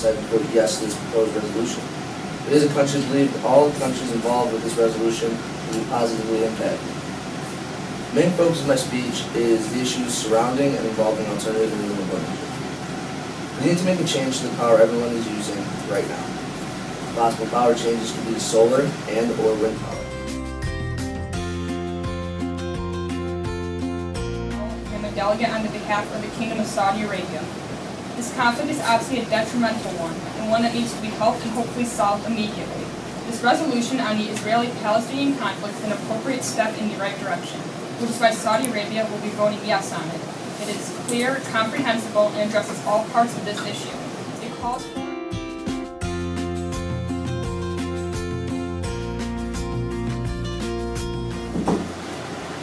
decided to vote yes to this proposed resolution. It is a country believed all countries involved with this resolution will be positively impacted. The main focus of my speech is the issues surrounding and involving alternative and renewable energy. We need to make a change to the power everyone is using right now. Possible power changes could be solar and or wind power. I'm a delegate on behalf of the Kingdom of Saudi Arabia. This conflict is obviously a detrimental one, and one that needs to be helped and hopefully solved immediately. This resolution on the Israeli-Palestinian conflict is an appropriate step in the right direction, which is why Saudi Arabia will be voting yes on it. It is clear, comprehensible, and addresses all parts of this issue. It calls for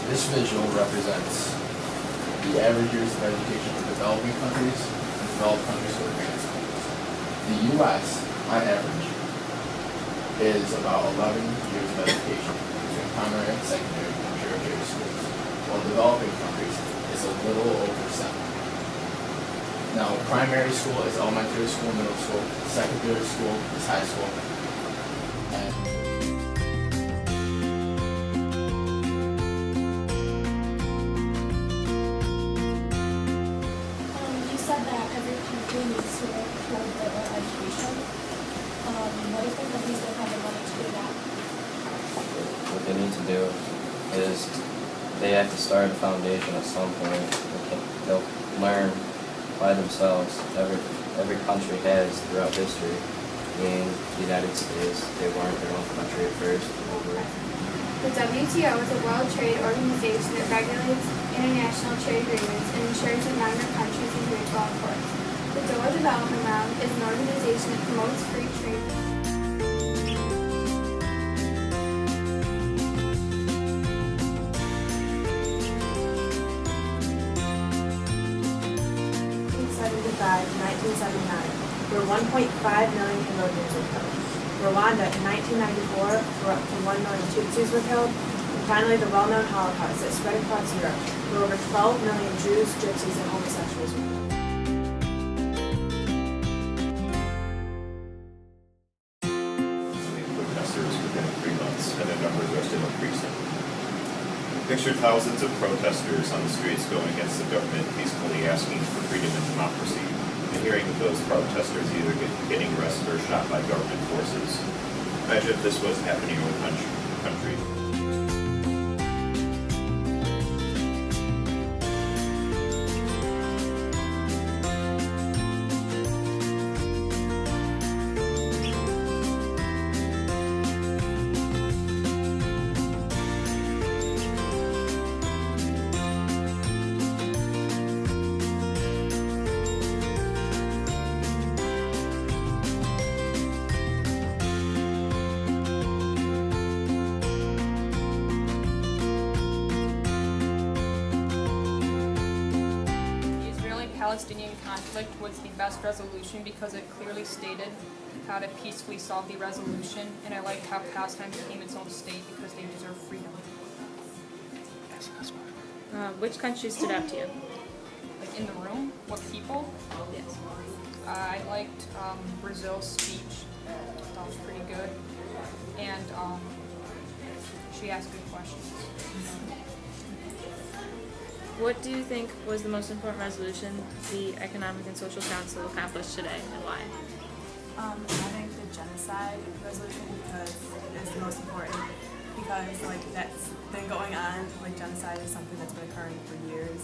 This visual represents the average years of education for developing countries and developed countries for advanced countries. The U.S., on average, is about 11 years of education between primary and secondary and tertiary schools, while developing countries is a little over 7. Now, primary school is elementary school, middle school, secondary school is high school, and needs to hold their own education. What if the companies don't have the money to do that? What they need to do is they have to start a foundation at some point. They'll learn by themselves. Every country has throughout history. In the United States, they weren't their own country at first. The WTO is a world trade organization that regulates international trade agreements and ensures that member countries adhere to all accords. The Doha Development Round is an organization that promotes free trade. In 1979, where 1.5 million Cambodians were killed. Rwanda in 1994, where up to 1 million Tutsis were killed. And finally, the well-known Holocaust that spread across Europe, where over 12 million Jews, Gypsies, and homosexuals were killed. Protesters within 3 months, and their numbers are still increasing. Picture thousands of protesters on the streets going against the government, peacefully asking for freedom and democracy, and hearing that those protesters either getting arrested or shot by government forces. Imagine if this was happening in the country. Palestinian conflict was the best resolution because it clearly stated how to peacefully solve the resolution, and I liked how Palestine became its own state because they deserve freedom. Which country stood out to you? Like in the room, what people? Yes. I liked Brazil's speech. That was pretty good, and she asked good questions. What do you think was the most important resolution the Economic and Social Council accomplished today, and why? I think the genocide resolution because it's the most important because that's been going on. Genocide is something that's been occurring for years.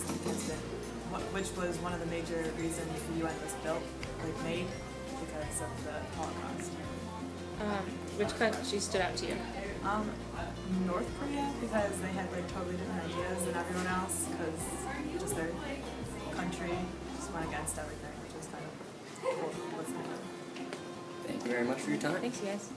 Which was one of the major reasons the UN was built, made, because of the Holocaust. Which country stood out to you? North Korea, because they had totally different ideas than everyone else, because just their country just went against everything, which was kind of cool. Thank you very much for your time. Thanks, you guys.